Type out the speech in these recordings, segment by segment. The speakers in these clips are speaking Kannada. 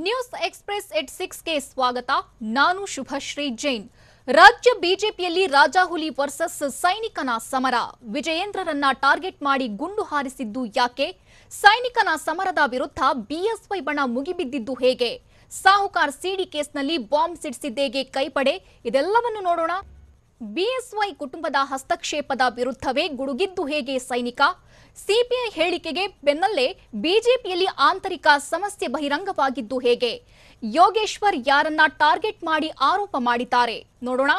ನ್ಯೂಸ್ ಎಕ್ಸ್‌ಪ್ರೆಸ್ ಎಟ್ 6ಗೆ ಸ್ವಾಗತ. ನಾನು ಶುಭಶ್ರೀ ಜೈನ್. ರಾಜ್ಯ ಬಿಜೆಪಿಯಲ್ಲಿ ರಾಜಾಹುಲಿ ವರ್ಸಸ್ ಸೈನಿಕನ ಸಮರ. ವಿಜಯೇಂದ್ರರನ್ನ ಟಾರ್ಗೆಟ್ ಮಾಡಿ ಗುಂಡು ಹಾರಿಸಿದ್ದು ಯಾಕೆ? ಸೈನಿಕನ ಸಮರದ ವಿರುದ್ಧ ಬಿಎಸ್ವೈ ಬಣ ಮುಗಿಬಿದ್ದಿದ್ದು ಹೇಗೆ? ಸಾಹುಕಾರ್ ಸಿಡಿ ಕೇಸ್ನಲ್ಲಿ ಬಾಂಬ್ ಸಿಡಿಸಿದ್ದೇಗೆ ಕೈಪಡೆ? ಇದೆಲ್ಲವನ್ನು ನೋಡೋಣ. ಬಿಎಸ್ವೈ ಕುಟುಂಬದ ಹಸ್ತಕ್ಷೇಪದ ವಿರುದ್ಧವೇ ಗುಡುಗಿದ್ದು ಹೇಗೆ ಸೈನಿಕ? ಸಿಪಿಐ ಹೇಳಿಕೆಗೆ ಬೆನ್ನಲ್ಲೇ ಬಿಜೆಪಿಯಲ್ಲಿ ಆಂತರಿಕ ಸಮಸ್ಯೆ ಬಹಿರಂಗವಾಗಿದ್ದು ಹೇಗೆ? ಯೋಗೇಶ್ವರ್ ಯಾರನ್ನ ಟಾರ್ಗೆಟ್ ಮಾಡಿ ಆರೋಪ ಮಾಡಿದ್ದಾರೆ ನೋಡೋಣ.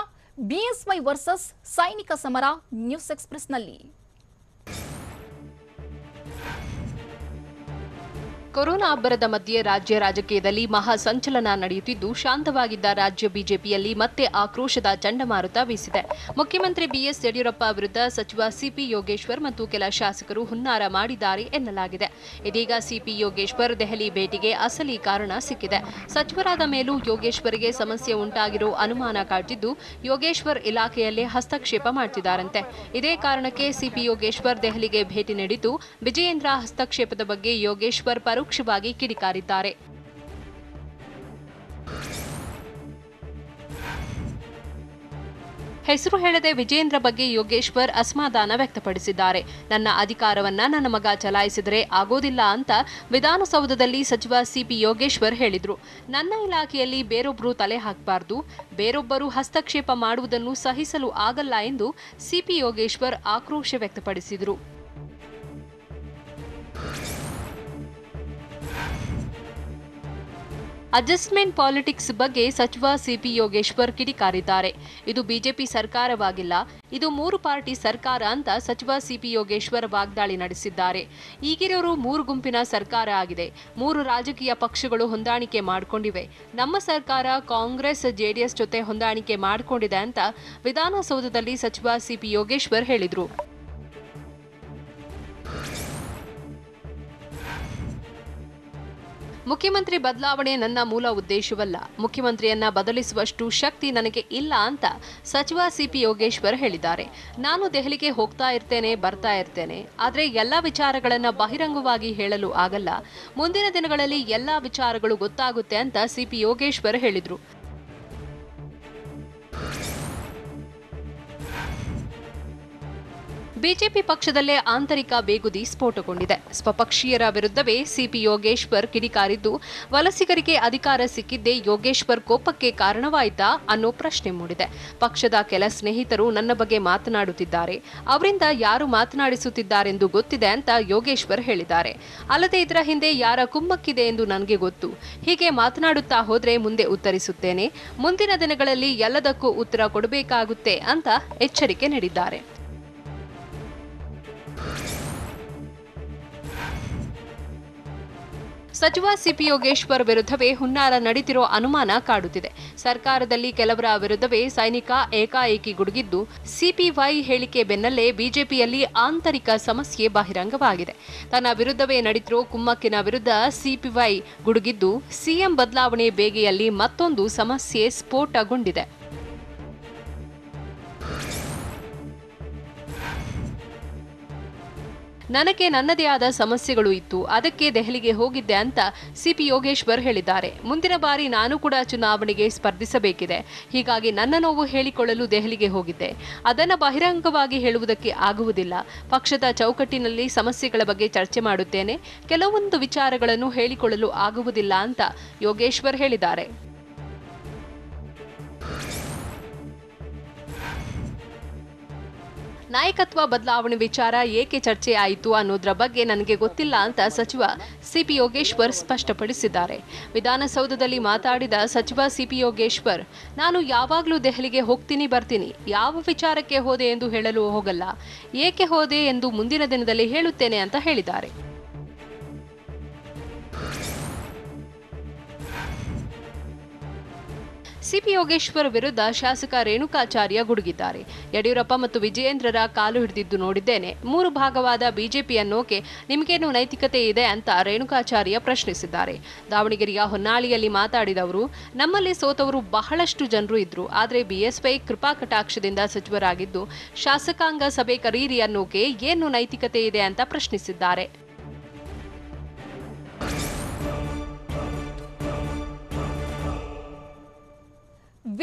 ಬಿಎಸ್ವೈ ವರ್ಸಸ್ ಸೈನಿಕ ಸಮರ ನ್ಯೂಸ್ ಎಕ್ಸ್‌ಪ್ರೆಸ್‌ನಲ್ಲಿ. ಕೊರೋನಾ ಅಬ್ಬರದ ಮಧ್ಯೆ ರಾಜ್ಯ ರಾಜಕೀಯದಲ್ಲಿ ಮಹಾ ಸಂಚಲನ ನಡೆಯುತ್ತಿದ್ದು, ಶಾಂತವಾಗಿದ್ದ ರಾಜ್ಯ ಬಿಜೆಪಿಯಲ್ಲಿ ಮತ್ತೆ ಆಕ್ರೋಶದ ಚಂಡಮಾರುತ ಬೀಸಿದೆ. ಮುಖ್ಯಮಂತ್ರಿ ಬಿಎಸ್ ಯಡಿಯೂರಪ್ಪ ವಿರುದ್ಧ ಸಚಿವ ಸಿಪಿ ಯೋಗೇಶ್ವರ್ ಮತ್ತು ಕೆಲ ಶಾಸಕರು ಹುನ್ನಾರ ಮಾಡಿದ್ದಾರೆ ಎನ್ನಲಾಗಿದೆ. ಇದೀಗ ಸಿಪಿ ಯೋಗೇಶ್ವರ್ ದೆಹಲಿ ಭೇಟಿಗೆ ಅಸಲಿ ಕಾರಣ ಸಿಕ್ಕಿದೆ. ಸಚಿವರಾದ ಮೇಲೂ ಯೋಗೇಶ್ವರ್ಗೆ ಸಮಸ್ಯೆ ಉಂಟಾಗಿರೋ ಅನುಮಾನ ಕಾಡ್ತಿದ್ದು, ಯೋಗೇಶ್ವರ್ ಇಲಾಖೆಯಲ್ಲೇ ಹಸ್ತಕ್ಷೇಪ ಮಾಡ್ತಿದ್ದಾರಂತೆ. ಇದೇ ಕಾರಣಕ್ಕೆ ಸಿಪಿ ಯೋಗೇಶ್ವರ್ ದೆಹಲಿಗೆ ಭೇಟಿ ನೀಡಿದ್ದು, ವಿಜಯೇಂದ್ರ ಹಸ್ತಕ್ಷೇಪದ ಬಗ್ಗೆ ಯೋಗೇಶ್ವರ್ ಪರೋಕ್ಷವಾಗಿ ಕಿಡಿಕಾರಿದ್ದಾರೆ. ಹೆಸರು ಹೇಳದೆ ವಿಜಯೇಂದ್ರ ಬಗ್ಗೆ ಯೋಗೇಶ್ವರ್ ಅಸಮಾಧಾನ ವ್ಯಕ್ತಪಡಿಸಿದ್ದಾರೆ. ನನ್ನ ಅಧಿಕಾರವನ್ನ ನನ್ನ ಮಗ ಚಲಾಯಿಸಿದರೆ ಆಗೋದಿಲ್ಲ ಅಂತ ವಿಧಾನಸೌಧದಲ್ಲಿ ಸಚಿವ ಸಿಪಿ ಯೋಗೇಶ್ವರ್ ಹೇಳಿದ್ರು. ನನ್ನ ಇಲಾಖೆಯಲ್ಲಿ ಬೇರೊಬ್ಬರು ತಲೆ ಹಾಕಬಾರದು, ಬೇರೊಬ್ಬರು ಹಸ್ತಕ್ಷೇಪ ಮಾಡುವುದನ್ನು ಸಹಿಸಲು ಆಗಲ್ಲ ಎಂದು ಸಿಪಿ ಯೋಗೇಶ್ವರ್ ಆಕ್ರೋಶ ವ್ಯಕ್ತಪಡಿಸಿದರು. ಅಡ್ಜಸ್ಟ್ಮೆಂಟ್ ಪಾಲಿಟಿಕ್ಸ್ ಬಗ್ಗೆ ಸಚಿವ ಸಿಪಿ ಯೋಗೇಶ್ವರ್ ಕಿಡಿಕಾರಿದ್ದಾರೆ. ಇದು ಬಿಜೆಪಿ ಸರ್ಕಾರವಾಗಿಲ್ಲ, ಇದು 3 ಪಾರ್ಟಿ ಸರ್ಕಾರ ಅಂತ ಸಚಿವ ಸಿಪಿ ಯೋಗೇಶ್ವರ್ ವಾಗ್ದಾಳಿ ನಡೆಸಿದ್ದಾರೆ. ಈಗಿರೋರು 3 ಗುಂಪಿನ ಸರ್ಕಾರ ಆಗಿದೆ. 3 ರಾಜಕೀಯ ಪಕ್ಷಗಳು ಹೊಂದಾಣಿಕೆ ಮಾಡಿಕೊಂಡಿವೆ. ನಮ್ಮ ಸರ್ಕಾರ ಕಾಂಗ್ರೆಸ್ ಜೆಡಿಎಸ್ ಜೊತೆ ಹೊಂದಾಣಿಕೆ ಮಾಡಿಕೊಂಡಿದೆ ಅಂತ ವಿಧಾನಸೌಧದಲ್ಲಿ ಸಚಿವ ಸಿಪಿ ಯೋಗೇಶ್ವರ್ ಹೇಳಿದರು. ಮುಖ್ಯಮಂತ್ರಿ ಬದಲಾವಣೆ ನನ್ನ ಮೂಲ ಉದ್ದೇಶವಲ್ಲ, ಮುಖ್ಯಮಂತ್ರಿಯನ್ನ ಬದಲಿಸುವಷ್ಟು ಶಕ್ತಿ ನನಗೆ ಇಲ್ಲ ಅಂತ ಸಚಿವ ಸಿಪಿ ಯೋಗೇಶ್ವರ್ ಹೇಳಿದ್ದಾರೆ. ನಾನು ದೆಹಲಿಗೆ ಹೋಗ್ತಾ ಇರ್ತೇನೆ, ಬರ್ತಾ ಇರ್ತೇನೆ, ಆದರೆ ಎಲ್ಲ ವಿಚಾರಗಳನ್ನ ಬಹಿರಂಗವಾಗಿ ಹೇಳಲು ಆಗಲ್ಲ. ಮುಂದಿನ ದಿನಗಳಲ್ಲಿ ಎಲ್ಲ ವಿಚಾರಗಳು ಗೊತ್ತಾಗುತ್ತೆ ಅಂತ ಸಿಪಿ ಯೋಗೇಶ್ವರ್ ಹೇಳಿದರು. ಬಿಜೆಪಿ ಪಕ್ಷದಲ್ಲೇ ಆಂತರಿಕ ಬೇಗುದಿ ಸ್ಫೋಟಗೊಂಡಿದೆ. ಸ್ವಪಕ್ಷೀಯರ ವಿರುದ್ಧವೇ ಸಿಪಿ ಯೋಗೇಶ್ವರ್ ಕಿಡಿಕಾರಿದ್ದು, ವಲಸಿಗರಿಗೆ ಅಧಿಕಾರ ಸಿಕ್ಕಿದ್ದೇ ಯೋಗೇಶ್ವರ್ ಕೋಪಕ್ಕೆ ಕಾರಣವಾಯಿತಾ ಅನ್ನೋ ಪ್ರಶ್ನೆ ಮೂಡಿದೆ. ಪಕ್ಷದ ಕೆಲ ಸ್ನೇಹಿತರು ನನ್ನ ಬಗ್ಗೆ ಮಾತನಾಡುತ್ತಿದ್ದಾರೆ, ಅವರಿಂದ ಯಾರು ಮಾತನಾಡಿಸುತ್ತಿದ್ದಾರೆಂದು ಗೊತ್ತಿದೆ ಅಂತ ಯೋಗೇಶ್ವರ್ ಹೇಳಿದ್ದಾರೆ. ಅಲ್ಲದೆ ಇದರ ಹಿಂದೆ ಯಾರ ಕುಮ್ಮಕ್ಕಿದೆ ಎಂದು ನನಗೆ ಗೊತ್ತು. ಹೀಗೆ ಮಾತನಾಡುತ್ತಾ ಹೋದ್ರೆ ಮುಂದೆ ಉತ್ತರಿಸುತ್ತೇನೆ. ಮುಂದಿನ ದಿನಗಳಲ್ಲಿ ಎಲ್ಲದಕ್ಕೂ ಉತ್ತರ ಕೊಡಬೇಕಾಗುತ್ತೆ ಅಂತ ಎಚ್ಚರಿಕೆ ನೀಡಿದ್ದಾರೆ. ಸಚಿವ ಸಿಪಿ ಯೋಗೇಶ್ವರ್ ವಿರುದ್ಧವೇ ಹುನ್ನಾರ ನಡೀತಿರೋ ಅನುಮಾನ ಕಾಡುತ್ತಿದೆ. ಸರ್ಕಾರದಲ್ಲಿ ಕೆಲವರ ವಿರುದ್ಧವೇ ಸೈನಿಕ ಏಕಾಏಕಿ ಗುಡುಗಿದ್ದು, ಸಿಪಿವೈ ಹೇಳಿಕೆ ಬೆನ್ನಲ್ಲೇ ಬಿಜೆಪಿಯಲ್ಲಿ ಆಂತರಿಕ ಸಮಸ್ಯೆ ಬಹಿರಂಗವಾಗಿದೆ. ತನ್ನ ವಿರುದ್ಧವೇ ನಡೀತಿರೋ ಕುಮ್ಮಕ್ಕಿನ ವಿರುದ್ಧ ಸಿಪಿವೈ ಗುಡುಗಿದ್ದು, ಸಿಎಂ ಬದಲಾವಣೆ ಬೇಗೆಯಲ್ಲಿ ಮತ್ತೊಂದು ಸಮಸ್ಯೆ ಸ್ಫೋಟಗೊಂಡಿದೆ. ನನಗೆ ನನ್ನದೇ ಆದ ಸಮಸ್ಯೆಗಳು ಇತ್ತು, ಅದಕ್ಕೆ ದೆಹಲಿಗೆ ಹೋಗಿದ್ದೆ ಅಂತ ಸಿಪಿ ಯೋಗೇಶ್ವರ್ ಹೇಳಿದ್ದಾರೆ. ಮುಂದಿನ ಬಾರಿ ನಾನು ಕೂಡ ಚುನಾವಣೆಗೆ ಸ್ಪರ್ಧಿಸಬೇಕಿದೆ, ಹೀಗಾಗಿ ನನ್ನ ನೋವು ಹೇಳಿಕೊಳ್ಳಲು ದೆಹಲಿಗೆ ಹೋಗಿದ್ದೆ. ಅದನ್ನು ಬಹಿರಂಗವಾಗಿ ಹೇಳುವುದಕ್ಕೆ ಆಗುವುದಿಲ್ಲ. ಪಕ್ಷದ ಚೌಕಟ್ಟಿನಲ್ಲಿ ಸಮಸ್ಯೆಗಳ ಬಗ್ಗೆ ಚರ್ಚೆ ಮಾಡುತ್ತೇನೆ, ಕೆಲವೊಂದು ವಿಚಾರಗಳನ್ನು ಹೇಳಿಕೊಳ್ಳಲು ಆಗುವುದಿಲ್ಲ ಅಂತ ಯೋಗೇಶ್ವರ್ ಹೇಳಿದ್ದಾರೆ. ನಾಯಕತ್ವ ಬದಲಾವಣೆ ವಿಚಾರ ಏಕೆ ಚರ್ಚೆ ಆಯಿತು ಅನ್ನೋದ್ರ ಬಗ್ಗೆ ನನಗೆ ಗೊತ್ತಿಲ್ಲ ಅಂತ ಸಚಿವ ಸಿಪಿ ಯೋಗೇಶ್ವರ್ ಸ್ಪಷ್ಟಪಡಿಸಿದ್ದಾರೆ. ವಿಧಾನಸೌಧದಲ್ಲಿ ಮಾತಾಡಿದ ಸಚಿವ ಸಿಪಿ ಯೋಗೇಶ್ವರ್, ನಾನು ಯಾವಾಗಲೂ ದೆಹಲಿಗೆ ಹೋಗ್ತೀನಿ ಬರ್ತೀನಿ, ಯಾವ ವಿಚಾರಕ್ಕೆ ಹೋದೆ ಎಂದು ಹೇಳಲು ಹೋಗಲ್ಲ, ಏಕೆ ಹೋದೆ ಎಂದು ಮುಂದಿನ ದಿನದಲ್ಲಿ ಹೇಳುತ್ತೇನೆ ಅಂತ ಹೇಳಿದ್ದಾರೆ. ಸಿಪಿ ಯೋಗೇಶ್ವರ್ ವಿರುದ್ಧ ಶಾಸಕ ರೇಣುಕಾಚಾರ್ಯ ಗುಡುಗಿದ್ದಾರೆ. ಯಡಿಯೂರಪ್ಪ ಮತ್ತು ವಿಜಯೇಂದ್ರರ ಕಾಲು ಹಿಡಿದಿದ್ದು ನೋಡಿದ್ದೇನೆ. 3 ಭಾಗವಾದ ಬಿಜೆಪಿ ಅನ್ನೋಕೆ ನಿಮಗೇನು ನೈತಿಕತೆ ಇದೆ ಅಂತ ರೇಣುಕಾಚಾರ್ಯ ಪ್ರಶ್ನಿಸಿದ್ದಾರೆ. ದಾವಣಗೆರೆಯ ಹೊನ್ನಾಳಿಯಲ್ಲಿ ಮಾತಾಡಿದ ಅವರು, ನಮ್ಮಲ್ಲಿ ಸೋತವರು ಬಹಳಷ್ಟು ಜನರು ಇದ್ರು, ಆದರೆ ಬಿಎಸ್ವೈ ಕೃಪಾ ಕಟಾಕ್ಷದಿಂದ ಸಚಿವರಾಗಿದ್ದು ಶಾಸಕಾಂಗ ಸಭೆ ಕರೀರಿ ಅನ್ನೋಕೆ ಏನು ನೈತಿಕತೆ ಇದೆ ಅಂತ ಪ್ರಶ್ನಿಸಿದ್ದಾರೆ.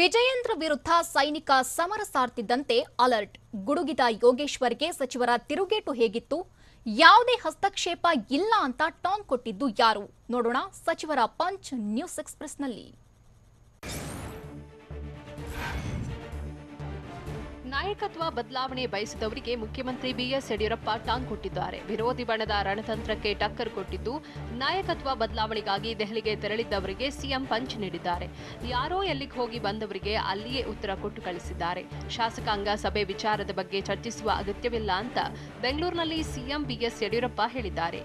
ವಿಜಯೇಂದ್ರ ವಿರುದ್ಧ ಸೈನಿಕ ಸಮರ ಸಾರ್ತಿದ್ದಂತೆ ಅಲರ್ಟ್. ಗುಡುಗಿದ ಯೋಗೇಶ್ವರ್ಗೆ ಸಚಿವರ ತಿರುಗೇಟು ಹೇಗಿತ್ತು? ಯಾವುದೇ ಹಸ್ತಕ್ಷೇಪ ಇಲ್ಲ ಅಂತ ಟಾಂಗ್ ಕೊಟ್ಟಿದ್ದು ಯಾರು? ನೋಡೋಣ ಸಚಿವರ ಪಂಚ್ ನ್ಯೂಸ್ ಎಕ್ಸ್‌ಪ್ರೆಸ್‌ನಲ್ಲಿ. ನಾಯಕತ್ವ ಬದಲಾವಣೆ ಬಯಸಿದವರಿಗೆ ಮುಖ್ಯಮಂತ್ರಿ ಬಿಎಸ್ ಯಡಿಯೂರಪ್ಪ ಟಾಂಗ್ ಕೊಟ್ಟಿದ್ದಾರೆ. ವಿರೋಧಿ ಬಣದ ರಣತಂತ್ರಕ್ಕೆ ಟಕ್ಕರ್ ಕೊಟ್ಟಿದ್ದು, ನಾಯಕತ್ವ ಬದಲಾವಣೆಗಾಗಿ ದೆಹಲಿಗೆ ತೆರಳಿದ್ದವರಿಗೆ ಸಿಎಂ ಪಂಚ್ ನೀಡಿದ್ದಾರೆ. ಯಾರೋ ಎಲ್ಲಿಗೆ ಹೋಗಿ ಬಂದವರಿಗೆ ಅಲ್ಲಿಯೇ ಉತ್ತರ ಕೊಟ್ಟು ಕಳಿಸಿದ್ದಾರೆ. ಶಾಸಕಾಂಗ ಸಭೆ ವಿಚಾರದ ಬಗ್ಗೆ ಚರ್ಚಿಸುವ ಅಗತ್ಯವಿಲ್ಲ ಅಂತ ಬೆಂಗಳೂರಿನಲ್ಲಿ ಸಿಎಂ ಬಿಎಸ್ ಯಡಿಯೂರಪ್ಪ ಹೇಳಿದ್ದಾರೆ.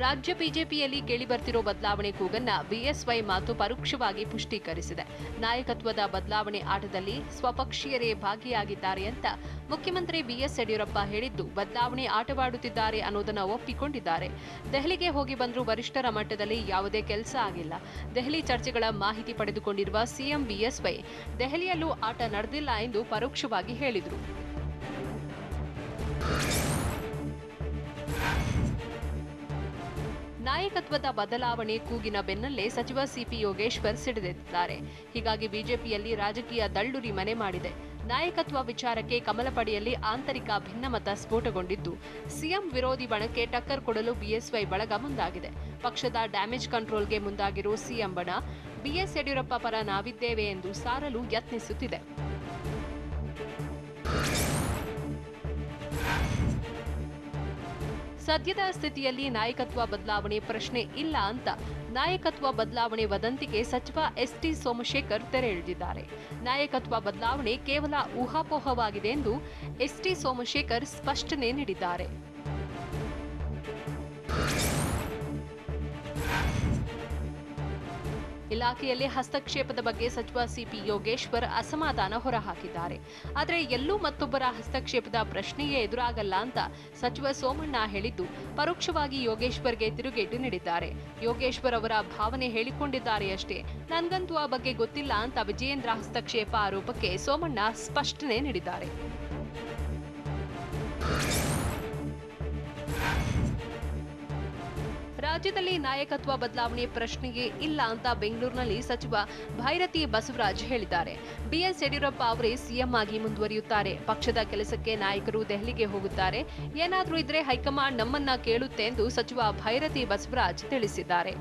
ರಾಜ್ಯ ಬಿಜೆಪಿಯಲ್ಲಿ ಕೇಳಿಬರ್ತಿರೋ ಬದಲಾವಣೆ ಕೂಗನ್ನ ಬಿಎಸ್ವೈ ಮಾತು ಪರೋಕ್ಷವಾಗಿ ಪುಷ್ಟೀಕರಿಸಿದೆ. ನಾಯಕತ್ವದ ಬದಲಾವಣೆ ಆಟದಲ್ಲಿ ಸ್ವಪಕ್ಷೀಯರೇ ಭಾಗಿಯಾಗಿದ್ದಾರೆ ಅಂತ ಮುಖ್ಯಮಂತ್ರಿ ಬಿಎಸ್ ಯಡಿಯೂರಪ್ಪ ಹೇಳಿದ್ದು, ಬದಲಾವಣೆ ಆಟವಾಡುತ್ತಿದ್ದಾರೆ ಅನ್ನೋದನ್ನ ಒಪ್ಪಿಕೊಂಡಿದ್ದಾರೆ. ದೆಹಲಿಗೆ ಹೋಗಿ ಬಂದರೂ ವರಿಷ್ಠರ ಮಟ್ಟದಲ್ಲಿ ಯಾವುದೇ ಕೆಲಸ ಆಗಿಲ್ಲ. ದೆಹಲಿ ಚರ್ಚೆಗಳ ಮಾಹಿತಿ ಪಡೆದುಕೊಂಡಿರುವ ಸಿಎಂ ಬಿಎಸ್ವೈ ದೆಹಲಿಯಲ್ಲೂ ಆಟ ನಡೆದಿಲ್ಲ ಎಂದು ಪರೋಕ್ಷವಾಗಿ ಹೇಳಿದರು. ನಾಯಕತ್ವದ ಬದಲಾವಣೆ ಕೂಗಿನ ಬೆನ್ನಲ್ಲೇ ಸಚಿವ ಸಿಪಿ ಯೋಗೇಶ್ವರ್ ಸಿಡಿದೆದ್ದಿದ್ದಾರೆ. ಹೀಗಾಗಿ ಬಿಜೆಪಿಯಲ್ಲಿ ರಾಜಕೀಯ ದಳ್ಳುರಿ ಮನೆ ಮಾಡಿದೆ. ನಾಯಕತ್ವ ವಿಚಾರಕ್ಕೆ ಕಮಲಪಡಿಯಲ್ಲಿ ಆಂತರಿಕ ಭಿನ್ನಮತ ಸ್ಫೋಟಗೊಂಡಿದ್ದು, ಸಿಎಂ ವಿರೋಧಿ ಬಣಕ್ಕೆ ಟಕ್ಕರ್ ಕೊಡಲು ಬಿಎಸ್ವೈ ಬಳಗ ಮುಂದಾಗಿದೆ. ಪಕ್ಷದ ಡ್ಯಾಮೇಜ್ ಕಂಟ್ರೋಲ್ಗೆ ಮುಂದಾಗಿರೋ ಸಿಎಂ ಬಣ ಬಿಎಸ್ ಯಡಿಯೂರಪ್ಪ ಪರ ನಾವಿದ್ದೇವೆ ಎಂದು ಸಾರಲು ಯತ್ನಿಸುತ್ತಿದೆ. ಸದ್ಯದ ಸ್ಥಿತಿಯಲ್ಲಿ ನಾಯಕತ್ವ ಬದಲಾವಣೆ ಪ್ರಶ್ನೆ ಇಲ್ಲ ಅಂತ ನಾಯಕತ್ವ ಬದಲಾವಣೆ ವದಂತಿಗೆ ಸಚಿವ ಎಸ್ಟಿ ಸೋಮಶೇಖರ್ ತೆರೆ ಎಳೆದಿದ್ದಾರೆ. ನಾಯಕತ್ವ ಬದಲಾವಣೆ ಕೇವಲ ಊಹಾಪೋಹವಾಗಿದೆ ಎಂದು ಎಸ್ಟಿ ಸೋಮಶೇಖರ್ ಸ್ಪಷ್ಟನೆ ನೀಡಿದ್ದಾರೆ. ಇಲಾಖೆಯಲ್ಲಿ ಹಸ್ತಕ್ಷೇಪದ ಬಗ್ಗೆ ಸಚಿವ ಸಿಪಿ ಯೋಗೇಶ್ವರ್ ಅಸಮಾಧಾನ ಹೊರಹಾಕಿದ್ದಾರೆ. ಆದರೆ ಎಲ್ಲೂ ಮತ್ತೊಬ್ಬರ ಹಸ್ತಕ್ಷೇಪದ ಪ್ರಶ್ನೆಯೇ ಎದುರಾಗಲ್ಲ ಅಂತ ಸಚಿವ ಸೋಮಣ್ಣ ಹೇಳಿದ್ದು, ಪರೋಕ್ಷವಾಗಿ ಯೋಗೇಶ್ವರ್ಗೆ ತಿರುಗೇಟು ನೀಡಿದ್ದಾರೆ. ಯೋಗೇಶ್ವರ್ ಅವರ ಭಾವನೆ ಹೇಳಿಕೊಂಡಿದ್ದಾರೆ ಅಷ್ಟೇ, ನನ್ಗಂತೂ ಆ ಬಗ್ಗೆ ಗೊತ್ತಿಲ್ಲ ಅಂತ ವಿಜಯೇಂದ್ರ ಹಸ್ತಕ್ಷೇಪ ಆರೋಪಕ್ಕೆ ಸೋಮಣ್ಣ ಸ್ಪಷ್ಟನೆ ನೀಡಿದ್ದಾರೆ. ರಾಜ್ಯದಲ್ಲಿ ನಾಯಕತ್ವ ಬದಲಾವಣೆ ಪ್ರಶ್ನೆಯೇ ಇಲ್ಲ ಅಂತ ಬೆಂಗಳೂರಿನಲ್ಲಿ ಸಚಿವ ಭೈರತಿ ಬಸವರಾಜ್ ಹೇಳಿದ್ದಾರೆ. ಬಿಎಸ್ ಯಡಿಯೂರಪ್ಪ ಅವರೇ ಸಿಎಂ ಆಗಿ ಮುಂದುವರಿಯುತ್ತಾರೆ. ಪಕ್ಷದ ಕೆಲಸಕ್ಕೆ ನಾಯಕರು ದೆಹಲಿಗೆ ಹೋಗುತ್ತಾರೆ. ಏನಾದರೂ ಇದ್ರೆ ಹೈಕಮಾಂಡ್ ನಮ್ಮನ್ನ ಕೇಳುತ್ತೆ ಎಂದು ಸಚಿವ ಭೈರತಿ ಬಸವರಾಜ್ ತಿಳಿಸಿದ್ದಾರೆ.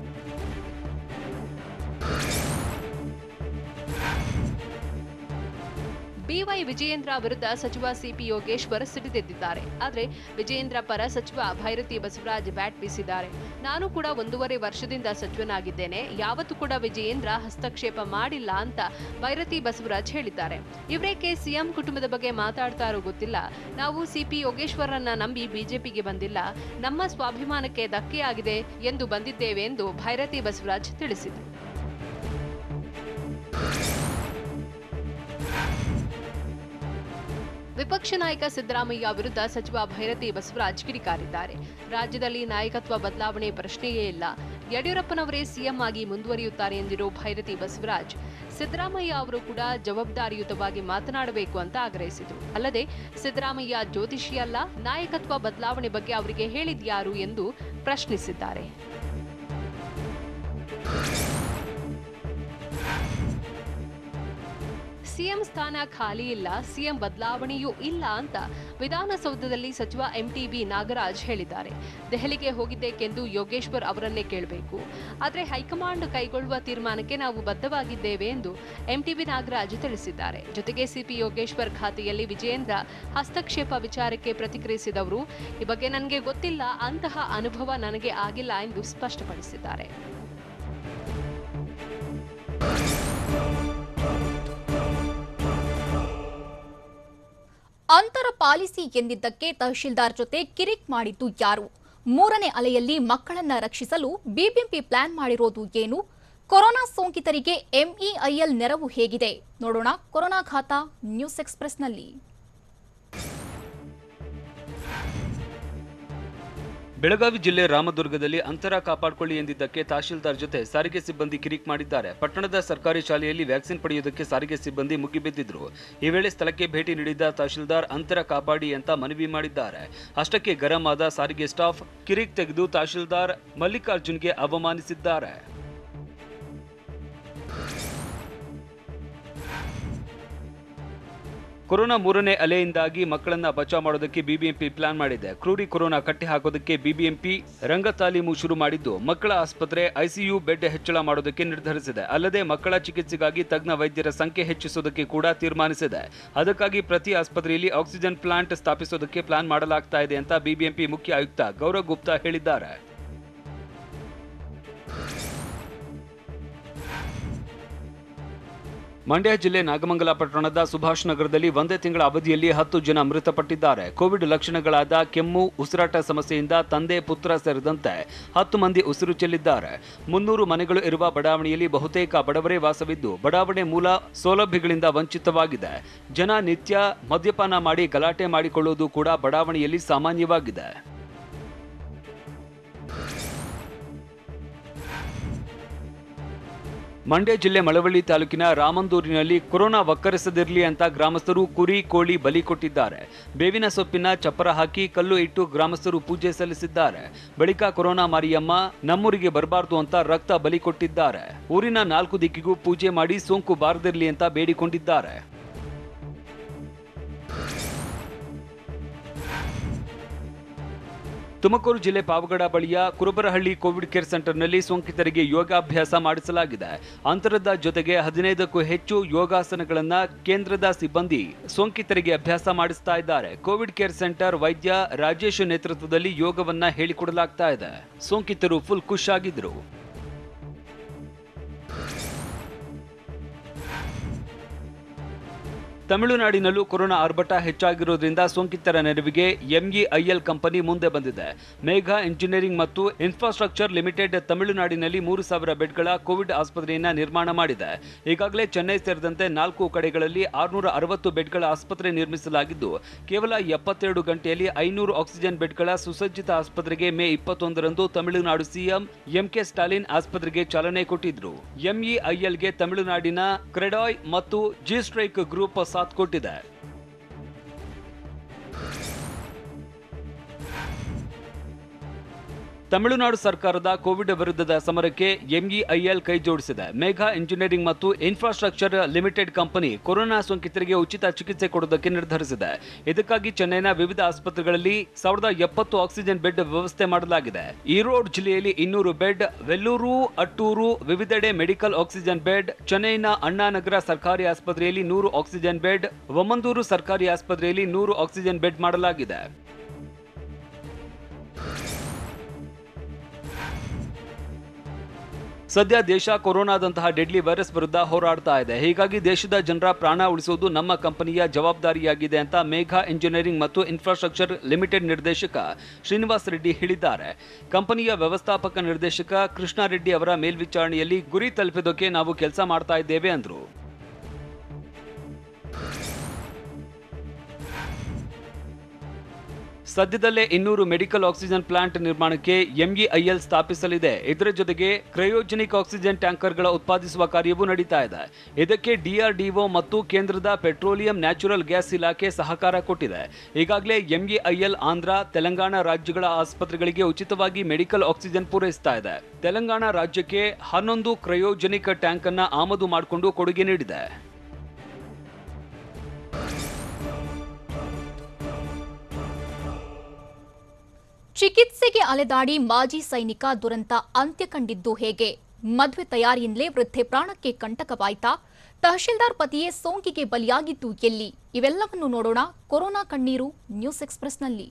ಬಿವೈ ವಿಜಯೇಂದ್ರ ವಿರುದ್ಧ ಸಚಿವ ಸಿಪಿ ಯೋಗೇಶ್ವರ್ ಸಿಡಿದೆದ್ದಿದ್ದಾರೆ. ಆದರೆ ವಿಜಯೇಂದ್ರ ಪರ ಸಚಿವ ಭೈರತಿ ಬಸವರಾಜ್ ಬ್ಯಾಟ್ ಬೀಸಿದ್ದಾರೆ. ನಾನು ಕೂಡ 1.5 ವರ್ಷದಿಂದ ಸಚಿವನಾಗಿದ್ದೇನೆ. ಯಾವತ್ತೂ ಕೂಡ ವಿಜಯೇಂದ್ರ ಹಸ್ತಕ್ಷೇಪ ಮಾಡಿಲ್ಲ ಅಂತ ಭೈರತಿ ಬಸವರಾಜ್ ಹೇಳಿದ್ದಾರೆ. ಇವರೇಕೆ ಸಿಎಂ ಕುಟುಂಬದ ಬಗ್ಗೆ ಮಾತಾಡ್ತಾರೋ ಗೊತ್ತಿಲ್ಲ. ನಾವು ಸಿಪಿ ಯೋಗೇಶ್ವರನ್ನ ನಂಬಿ ಬಿಜೆಪಿಗೆ ಬಂದಿಲ್ಲ. ನಮ್ಮ ಸ್ವಾಭಿಮಾನಕ್ಕೆ ಧಕ್ಕೆಯಾಗಿದೆ ಎಂದು ಬಂದಿದ್ದೇವೆ ಎಂದು ಭೈರತಿ ಬಸವರಾಜ್ ತಿಳಿಸಿದರು. ವಿಪಕ್ಷ ನಾಯಕ ಸಿದ್ದರಾಮಯ್ಯ ವಿರುದ್ಧ ಸಚಿವ ಭೈರತಿ ಬಸವರಾಜ್ ಕಿಡಿಕಾರಿದ್ದಾರೆ. ರಾಜ್ಯದಲ್ಲಿ ನಾಯಕತ್ವ ಬದಲಾವಣೆ ಪ್ರಶ್ನೆಯೇ ಇಲ್ಲ. ಯಡಿಯೂರಪ್ಪನವರೇ ಸಿಎಂ ಆಗಿ ಮುಂದುವರಿಯುತ್ತಾರೆ ಎಂದಿರೋ ಭೈರತಿ ಬಸವರಾಜ್, ಸಿದ್ದರಾಮಯ್ಯ ಅವರು ಕೂಡ ಜವಾಬ್ದಾರಿಯುತವಾಗಿ ಮಾತನಾಡಬೇಕು ಅಂತ ಆಗ್ರಹಿಸಿದರು. ಅಲ್ಲದೆ ಸಿದ್ದರಾಮಯ್ಯ ಜ್ಯೋತಿಷಿ ಅಲ್ಲ, ನಾಯಕತ್ವ ಬದಲಾವಣೆ ಬಗ್ಗೆ ಅವರಿಗೆ ಹೇಳಿದ್ಯಾರು ಎಂದು ಪ್ರಶ್ನಿಸಿದ್ದಾರೆ. ಸಿಎಂ ಸ್ಥಾನ ಖಾಲಿ ಇಲ್ಲ, ಸಿಎಂ ಬದಲಾವಣೆಯೂ ಇಲ್ಲ ಅಂತ ವಿಧಾನಸೌಧದಲ್ಲಿ ಸಚಿವ ಎಂಟಿಬಿ ನಾಗರಾಜ್ ಹೇಳಿದ್ದಾರೆ. ದೆಹಲಿಗೆ ಹೋಗಿದ್ದೇಕೆಂದು ಯೋಗೇಶ್ವರ್ ಅವರನ್ನೇ ಕೇಳಬೇಕು. ಆದರೆ ಹೈಕಮಾಂಡ್ ಕೈಗೊಳ್ಳುವ ತೀರ್ಮಾನಕ್ಕೆ ನಾವು ಬದ್ಧವಾಗಿದ್ದೇವೆ ಎಂದು ಎಂಟಿಬಿ ನಾಗರಾಜ್ ತಿಳಿಸಿದ್ದಾರೆ. ಜೊತೆಗೆ ಸಿಪಿ ಯೋಗೇಶ್ವರ್ ಖಾತೆಯಲ್ಲಿ ವಿಜಯೇಂದ್ರ ಹಸ್ತಕ್ಷೇಪ ವಿಚಾರಕ್ಕೆ ಪ್ರತಿಕ್ರಿಯಿಸಿದವರು, ಈ ಬಗ್ಗೆ ನನಗೆ ಗೊತ್ತಿಲ್ಲ, ಅಂತಹ ಅನುಭವ ನನಗೆ ಆಗಿಲ್ಲ ಎಂದು ಸ್ಪಷ್ಟಪಡಿಸಿದ್ದಾರೆ. ಅಂತರ ಪಾಲಿಸಿ ಎಂದಿದ್ದಕ್ಕೆ ತಹಶೀಲ್ದಾರ್ ಜೊತೆ ಕಿರಿಕ್ ಮಾಡಿದ್ದು ಯಾರು? 3ನೇ ಅಲೆಯಲ್ಲಿ ಮಕ್ಕಳನ್ನ ರಕ್ಷಿಸಲು ಬಿಬಿಎಂಪಿ ಪ್ಲಾನ್ ಮಾಡಿರೋದು ಏನು? ಕೊರೋನಾ ಸೋಂಕಿತರಿಗೆ ಎಂಇಐಎಲ್ ನೆರವು ಹೇಗಿದೆ? ನೋಡೋಣ ಕೊರೋನಾ ಖಾತಾ ನ್ಯೂಸ್ ಎಕ್ಸ್‌ಪ್ರೆಸ್‌ನಲ್ಲಿ. ಬೆಳಗಾವಿ ಜಿಲ್ಲೆ ರಾಮದುರ್ಗದಲ್ಲಿ ಅಂತರ ಕಾಪಾಡಿಕೊಳ್ಳಿ ಎಂದಿದ್ದಕ್ಕೆ ತಹಶೀಲ್ದಾರ್ ಜೊತೆ ಸಾರಿಗೆ ಸಿಬ್ಬಂದಿ ಕಿರಿಕ್ ಮಾಡಿದ್ದಾರೆ. ಪಟ್ಟಣದ ಸರ್ಕಾರಿ ಶಾಲೆಯಲ್ಲಿ ವ್ಯಾಕ್ಸಿನ್ ಪಡೆಯುವುದಕ್ಕೆ ಸಾರಿಗೆ ಸಿಬ್ಬಂದಿ ಮುಗಿಬಿದ್ದಿದ್ರು. ಈ ವೇಳೆ ಸ್ಥಳಕ್ಕೆ ಭೇಟಿ ನೀಡಿದ ತಹಶೀಲ್ದಾರ್ ಅಂತರ ಕಾಪಾಡಿ ಅಂತ ಮನವಿ ಮಾಡಿದ್ದಾರೆ. ಅಷ್ಟಕ್ಕೆ ಗರಂ ಆದ ಸಾರಿಗೆ ಸ್ಟಾಫ್ ಕಿರಿಕ್ ತೆಗೆದು ತಹಶೀಲ್ದಾರ್ ಮಲ್ಲಿಕಾರ್ಜುನ್ಗೆ ಅವಮಾನಿಸಿದ್ದಾರೆ. ಕೊರೋನಾ ಮೂರನೇ ಅಲೆಯಿಂದಾಗಿ ಮಕ್ಕಳನ್ನ ಬಚಾವ್ ಮಾಡೋದಕ್ಕೆ ಬಿಬಿಎಂಪಿ ಪ್ಲಾನ್ ಮಾಡಿದೆ. ಕ್ರೂರಿ ಕೊರೋನಾ ಕಟ್ಟಿ ಹಾಕೋದಕ್ಕೆ ಬಿಬಿಎಂಪಿ ರಂಗ ತಾಲೀಮು ಶುರು ಮಾಡಿದ್ದು, ಮಕ್ಕಳ ಆಸ್ಪತ್ರೆ ಐಸಿಯು ಬೆಡ್ ಹೆಚ್ಚಳ ಮಾಡೋದಕ್ಕೆ ನಿರ್ಧರಿಸಿದೆ. ಅಲ್ಲದೆ ಮಕ್ಕಳ ಚಿಕಿತ್ಸೆಗಾಗಿ ತಜ್ಞ ವೈದ್ಯರ ಸಂಖ್ಯೆ ಹೆಚ್ಚಿಸೋದಕ್ಕೆ ಕೂಡ ತೀರ್ಮಾನಿಸಿದೆ. ಅದಕ್ಕಾಗಿ ಪ್ರತಿ ಆಸ್ಪತ್ರೆಯಲ್ಲಿ ಆಕ್ಸಿಜನ್ ಪ್ಲಾಂಟ್ ಸ್ಥಾಪಿಸೋದಕ್ಕೆ ಪ್ಲಾನ್ ಮಾಡಲಾಗ್ತಾ ಇದೆ ಅಂತ ಬಿಬಿಎಂಪಿ ಮುಖ್ಯ ಆಯುಕ್ತ ಗೌರವ್ ಗುಪ್ತಾ ಹೇಳಿದ್ದಾರೆ. ಮಂಡ್ಯ ಜಿಲ್ಲೆ ನಾಗಮಂಗಲ ಪಟ್ಟಣದ ಸುಭಾಷ್ ನಗರದಲ್ಲಿ ಒಂದೇ ತಿಂಗಳ ಅವಧಿಯಲ್ಲಿ 10 ಜನ ಮೃತಪಟ್ಟಿದ್ದಾರೆ. ಕೋವಿಡ್ ಲಕ್ಷಣಗಳಾದ ಕೆಮ್ಮು, ಉಸಿರಾಟ ಸಮಸ್ಯೆಯಿಂದ ತಂದೆ, ಪುತ್ರ ಸೇರಿದಂತೆ 10 ಮಂದಿ ಉಸಿರು ಚೆಲ್ಲಿದ್ದಾರೆ. 300 ಮನೆಗಳು ಇರುವ ಬಡಾವಣೆಯಲ್ಲಿ ಬಹುತೇಕ ಬಡವರೇ ವಾಸವಿದ್ದು, ಬಡಾವಣೆ ಮೂಲ ಸೌಲಭ್ಯಗಳಿಂದ ವಂಚಿತವಾಗಿದೆ. ಜನ ನಿತ್ಯ ಮದ್ಯಪಾನ ಮಾಡಿ ಗಲಾಟೆ ಮಾಡಿಕೊಳ್ಳುವುದು ಕೂಡ ಬಡಾವಣೆಯಲ್ಲಿ ಸಾಮಾನ್ಯವಾಗಿದೆ. ಮಂಡ್ಯ ಜಿಲ್ಲೆ ಮಳವಳ್ಳಿ ತಾಲೂಕಿನ ರಾಮಂದೂರಿನಲ್ಲಿ ಕೊರೋನಾ ಒಕ್ಕರಿಸದಿರಲಿ ಅಂತ ಗ್ರಾಮಸ್ಥರು ಕುರಿ, ಕೋಳಿ ಬಲಿ ಕೊಟ್ಟಿದ್ದಾರೆ. ಬೇವಿನ ಸೊಪ್ಪಿನ ಚಪ್ಪರ ಹಾಕಿ ಕಲ್ಲು ಇಟ್ಟು ಗ್ರಾಮಸ್ಥರು ಪೂಜೆ ಸಲ್ಲಿಸಿದ್ದಾರೆ. ಬಳಿಕ ಕೊರೋನಾ ಮಾರಿಯಮ್ಮ ನಮ್ಮೂರಿಗೆ ಬರಬಾರದು ಅಂತ ರಕ್ತ ಬಲಿ ಕೊಟ್ಟಿದ್ದಾರೆ. ಊರಿನ 4 ದಿಕ್ಕಿಗೂ ಪೂಜೆ ಮಾಡಿ ಸೋಂಕು ಬಾರದಿರಲಿ ಅಂತ ಬೇಡಿಕೊಂಡಿದ್ದಾರೆ. ತುಮಕೂರು ಜಿಲ್ಲೆ ಪಾವಗಡ ಬಳಿಯ ಕುರುಬರಹಳ್ಳಿ ಕೋವಿಡ್ ಕೇರ್ ಸೆಂಟರ್ನಲ್ಲಿ ಸೋಂಕಿತರಿಗೆ ಯೋಗಾಭ್ಯಾಸ ಮಾಡಿಸಲಾಗಿದೆ. ಅಂತರದ ಜೊತೆಗೆ 15ಕ್ಕೂ ಹೆಚ್ಚು ಯೋಗಾಸನಗಳನ್ನು ಕೇಂದ್ರದ ಸಿಬ್ಬಂದಿ ಸೋಂಕಿತರಿಗೆ ಅಭ್ಯಾಸ ಮಾಡಿಸ್ತಾ ಇದ್ದಾರೆ. ಕೋವಿಡ್ ಕೇರ್ ಸೆಂಟರ್ ವೈದ್ಯ ರಾಜೇಶ್ ನೇತೃತ್ವದಲ್ಲಿ ಯೋಗವನ್ನ ಹೇಳಿಕೊಡಲಾಗ್ತಾ ಇದೆ. ಸೋಂಕಿತರು ಫುಲ್ ಖುಷ್ ಆಗಿದ್ರು. ತಮಿಳುನಾಡಿನಲ್ಲೂ ಕೊರೋನಾ ಆರ್ಭಟ ಹೆಚ್ಚಾಗಿರುವುದರಿಂದ ಸೋಂಕಿತರ ನೆರವಿಗೆ ಎಂಇಐಎಲ್ ಕಂಪನಿ ಮುಂದೆ ಬಂದಿದೆ. ಮೇಘ ಇಂಜಿನಿಯರಿಂಗ್ ಮತ್ತು ಇನ್ಫ್ರಾಸ್ಟ್ರಕ್ಚರ್ ಲಿಮಿಟೆಡ್ ತಮಿಳುನಾಡಿನಲ್ಲಿ 3,000 ಬೆಡ್ಗಳ ಕೋವಿಡ್ ಆಸ್ಪತ್ರೆಯನ್ನ ನಿರ್ಮಾಣ ಮಾಡಿದೆ. ಈಗಾಗಲೇ ಚೆನ್ನೈ ಸೇರಿದಂತೆ 4 ಕಡೆಗಳಲ್ಲಿ 660 ಬೆಡ್ಗಳ ಆಸ್ಪತ್ರೆ ನಿರ್ಮಿಸಲಾಗಿದ್ದು, ಕೇವಲ 72 ಗಂಟೆಯಲ್ಲಿ 500 ಆಕ್ಸಿಜನ್ ಬೆಡ್ಗಳ ಸುಸಜ್ಜಿತ ಆಸ್ಪತ್ರೆಗೆ ಮೇ 21ರಂದು ತಮಿಳುನಾಡು ಸಿಎಂ ಎಂಕೆ ಸ್ಟಾಲಿನ್ ಆಸ್ಪತ್ರೆಗೆ ಚಾಲನೆ ಕೊಟ್ಟಿದ್ರು. ಎಂಇಐಎಲ್ಗೆ ತಮಿಳುನಾಡಿನ ಕ್ರೆಡಾಯ್ ಮತ್ತು ಜಿ ಸ್ಟ್ರೈಕ್ ಗ್ರೂಪ್ ಸಾಥ್ ಕೊಟ್ಟಿದೆ. ತಮಿಳುನಾಡು ಸರ್ಕಾರದ ಕೋವಿಡ್ ವಿರುದ್ಧದ ಸಮರಕ್ಕೆ ಎಂಇಐಎಲ್ ಕೈ ಜೋಡಿಸಿದೆ. ಮೇಘ ಇಂಜಿನಿಯರಿಂಗ್ ಮತ್ತು ಇನ್ಫ್ರಾಸ್ಟ್ರಕ್ಚರ್ ಲಿಮಿಟೆಡ್ ಕಂಪನಿ ಕೊರೋನಾ ಸೋಂಕಿತರಿಗೆ ಉಚಿತ ಚಿಕಿತ್ಸೆ ಕೊಡುವುದಕ್ಕೆ ನಿರ್ಧರಿಸಿದೆ. ಇದಕ್ಕಾಗಿ ಚೆನ್ನೈನ ವಿವಿಧ ಆಸ್ಪತ್ರೆಗಳಲ್ಲಿ 1070 ಆಕ್ಸಿಜನ್ ಬೆಡ್ ವ್ಯವಸ್ಥೆ ಮಾಡಲಾಗಿದೆ. ಈರೋಡ್ ಜಿಲ್ಲೆಯಲ್ಲಿ 200 ಬೆಡ್, ವೆಲ್ಲೂರು, ಅಟ್ಟೂರು ವಿವಿಧೆಡೆ ಮೆಡಿಕಲ್ ಆಕ್ಸಿಜನ್ ಬೆಡ್, ಚೆನ್ನೈನ ಅಣ್ಣಾನಗರ ಸರ್ಕಾರಿ ಆಸ್ಪತ್ರೆಯಲ್ಲಿ 100 ಆಕ್ಸಿಜನ್ ಬೆಡ್, ಒಮಂದೂರು ಸರ್ಕಾರಿ ಆಸ್ಪತ್ರೆಯಲ್ಲಿ 100 ಆಕ್ಸಿಜನ್ ಬೆಡ್ ಮಾಡಲಾಗಿದೆ. ಸದ್ಯ ದೇಶ ಕೊರೋನಾದಂತಹ ಡೆಡ್ಲಿ ವೈರಸ್ ವಿರುದ್ಧ ಹೋರಾಡ್ತಾ ಇದೆ. ಹೀಗಾಗಿ ದೇಶದ ಜನರ ಪ್ರಾಣ ಉಳಿಸುವುದು ನಮ್ಮ ಕಂಪನಿಯ ಜವಾಬ್ದಾರಿಯಾಗಿದೆ ಅಂತ ಮೇಘಾ ಇಂಜಿನಿಯರಿಂಗ್ ಮತ್ತು ಇನ್ಫ್ರಾಸ್ಟ್ರಕ್ಚರ್ ಲಿಮಿಟೆಡ್ ನಿರ್ದೇಶಕ ಶ್ರೀನಿವಾಸ್ ರೆಡ್ಡಿ ಹೇಳಿದ್ದಾರೆ. ಕಂಪನಿಯ ವ್ಯವಸ್ಥಾಪಕ ನಿರ್ದೇಶಕ ಕೃಷ್ಣ ರೆಡ್ಡಿ ಅವರ ಮೇಲ್ವಿಚಾರಣೆಯಲ್ಲಿ ಗುರಿ ತಲುಪಿದಕ್ಕೆ ನಾವು ಕೆಲಸ ಮಾಡ್ತಾ ಇದ್ದೇವೆ ಅಂದ್ರು. ಸದ್ಯದಲ್ಲೇ 200 ಮೆಡಿಕಲ್ ಆಕ್ಸಿಜನ್ ಪ್ಲಾಂಟ್ ನಿರ್ಮಾಣಕ್ಕೆ ಎಂಇಐಎಲ್ ಸ್ಥಾಪಿಸಲಿದೆ. ಇದರ ಜೊತೆಗೆ ಕ್ರಯೋಜೆನಿಕ್ ಆಕ್ಸಿಜನ್ ಟ್ಯಾಂಕರ್ಗಳ ಉತ್ಪಾದಿಸುವ ಕಾರ್ಯವೂ ನಡೀತಾ ಇದೆ. ಇದಕ್ಕೆ ಡಿಆರ್ಡಿಒ ಮತ್ತು ಕೇಂದ್ರದ ಪೆಟ್ರೋಲಿಯಂ ನ್ಯಾಚುರಲ್ ಗ್ಯಾಸ್ ಇಲಾಖೆ ಸಹಕಾರ ಕೊಟ್ಟಿದೆ. ಈಗಾಗಲೇ ಎಂಇಐಎಲ್ ಆಂಧ್ರ, ತೆಲಂಗಾಣ ರಾಜ್ಯಗಳ ಆಸ್ಪತ್ರೆಗಳಿಗೆ ಉಚಿತವಾಗಿ ಮೆಡಿಕಲ್ ಆಕ್ಸಿಜನ್ ಪೂರೈಸ್ತಾ ಇದೆ. ತೆಲಂಗಾಣ ರಾಜ್ಯಕ್ಕೆ 11 ಕ್ರಯೋಜೆನಿಕ್ ಟ್ಯಾಂಕ್ ಅನ್ನು ಆಮದು ಮಾಡಿಕೊಂಡು ಕೊಡುಗೆ ನೀಡಿದೆ. ಚಿಕಿತ್ಸೆಗೆ ಅಲೆದಾಡಿ ಮಾಜಿ ಸೈನಿಕ ದುರಂತ ಅಂತ್ಯ ಕಂಡಿದ್ದು ಹೇಗೆ? ಮದುವೆ ತಯಾರಿಯಿಂದಲೇ ವೃದ್ಧೆ ಪ್ರಾಣಕ್ಕೆ ಕಂಟಕವಾಯ್ತಾ? ತಹಶೀಲ್ದಾರ್ ಪತಿಯೇ ಸೋಂಕಿಗೆ ಬಲಿಯಾಗಿದ್ದು ಎಲ್ಲಿ? ಇವೆಲ್ಲವನ್ನು ನೋಡೋಣ ಕೊರೋನಾ ಕಣ್ಣೀರು ನ್ಯೂಸ್ ಎಕ್ಸ್‌ಪ್ರೆಸ್‌ನಲ್ಲಿ.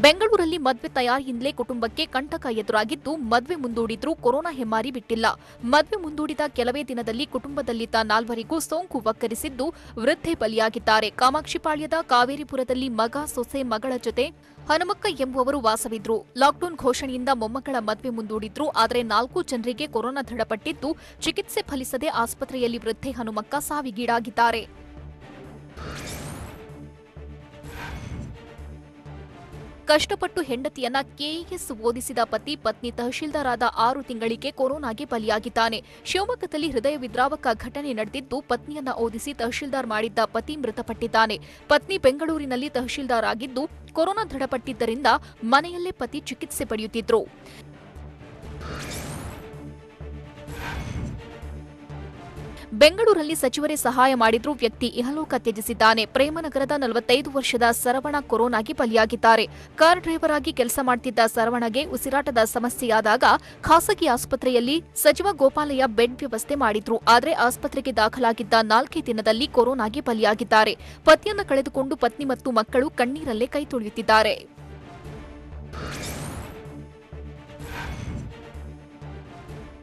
ಬೆಂಗಳೂರಲ್ಲಿ ಮದುವೆ ತಯಾರಿಯಿಂದಲೇ ಕುಟುಂಬಕ್ಕೆ ಕಂಟಕ ಎದುರಾಗಿದ್ದು, ಮದುವೆ ಮುಂದೂಡಿದ್ರೂ ಕೊರೋನಾ ಹೆಮ್ಮಾರಿ ಬಿಟ್ಟಿಲ್ಲ. ಮದುವೆ ಮುಂದೂಡಿದ ಕೆಲವೇ ದಿನದಲ್ಲಿ ಕುಟುಂಬದಲ್ಲಿದ್ದ 4ವರಿಗೂ ಸೋಂಕು ವಕ್ಕರಿಸಿದ್ದು, ವೃದ್ಧೆ ಬಲಿಯಾಗಿದ್ದಾರೆ. ಕಾಮಾಕ್ಷಿಪಾಳ್ಯದ ಕಾವೇರಿಪುರದಲ್ಲಿ ಮಗ, ಸೊಸೆ, ಮಗಳ ಜೊತೆ ಹನುಮಕ್ಕ ಎಂಬುವವರು ವಾಸವಿದ್ರು. ಲಾಕ್ಡೌನ್ ಘೋಷಣೆಯಿಂದ ಮೊಮ್ಮಗಳ ಮದುವೆ ಮುಂದೂಡಿದ್ರು. ಆದರೆ 4 ಜನರಿಗೆ ಕೊರೋನಾ ದೃಢಪಟ್ಟಿದ್ದು, ಚಿಕಿತ್ಸೆ ಫಲಿಸದೆ ಆಸ್ಪತ್ರೆಯಲ್ಲಿ ವೃದ್ಧೆ ಹನುಮಕ್ಕ ಸಾವಿಗೀಡಾಗಿದ್ದಾರೆ. ಕಷ್ಟಪಟ್ಟು ಹೆಂಡತಿಯನ್ನ ಕೆಎಎಸ್ ಓದಿಸಿದ ಪತ್ನಿ ತಹಶೀಲ್ದಾರ್ ಆದ 6 ತಿಂಗಳಿಗೆ ಕೊರೋನಾಗೆ ಬಲಿಯಾಗಿದ್ದಾನೆ. ಶಿವಮೊಗ್ಗದಲ್ಲಿ ಹೃದಯ ವಿದ್ರಾವಕ ಘಟನೆ ನಡೆದಿದ್ದು, ಪತ್ನಿಯನ್ನ ಓದಿಸಿ ತಹಶೀಲ್ದಾರ್ ಮಾಡಿದ್ದ ಪತಿ ಮೃತಪಟ್ಟಿದ್ದಾನೆ. ಪತ್ನಿ ಬೆಂಗಳೂರಿನಲ್ಲಿ ತಹಶೀಲ್ದಾರ್ ಆಗಿದ್ದು, ಕೊರೋನಾ ದೃಢಪಟ್ಟಿದ್ದರಿಂದ ಮನೆಯಲ್ಲೇ ಪತಿ ಚಿಕಿತ್ಸೆ ಪಡೆಯುತ್ತಿದ್ರು. ಬೆಂಗಳೂರಲ್ಲಿ ಸಚಿವರೇ ಸಹಾಯ ಮಾಡಿದ್ರೂ ವ್ಯಕ್ತಿ ಇಹಲೋಕ ತ್ಯಜಿಸಿದ್ದಾನೆ. ಪ್ರೇಮನಗರದ 45 ವರ್ಷದ ಸರವಣ ಕೊರೋನಾಗೆ ಬಲಿಯಾಗಿದ್ದಾರೆ. ಕಾರ್ ಡ್ರೈವರ್ ಆಗಿ ಕೆಲಸ ಮಾಡುತ್ತಿದ್ದ ಸರವಣಗೆ ಉಸಿರಾಟದ ಸಮಸ್ಯೆಯಾದಾಗ ಖಾಸಗಿ ಆಸ್ಪತ್ರೆಯಲ್ಲಿ ಸಚಿವ ಗೋಪಾಲಯ್ಯ ಬೆಡ್ ವ್ಯವಸ್ಥೆ ಮಾಡಿದ್ರು. ಆದರೆ ಆಸ್ಪತ್ರೆಗೆ ದಾಖಲಾಗಿದ್ದ 4 ದಿನದಲ್ಲಿ ಕೊರೋನಾಗೆ ಬಲಿಯಾಗಿದ್ದಾರೆ. ಪತಿಯನ್ನ ಕಳೆದುಕೊಂಡು ಪತ್ನಿ ಮತ್ತು ಮಕ್ಕಳು ಕಣ್ಣೀರಲ್ಲೇ ಕೈ ತೊಳೆಯುತ್ತಿದ್ದಾರೆ.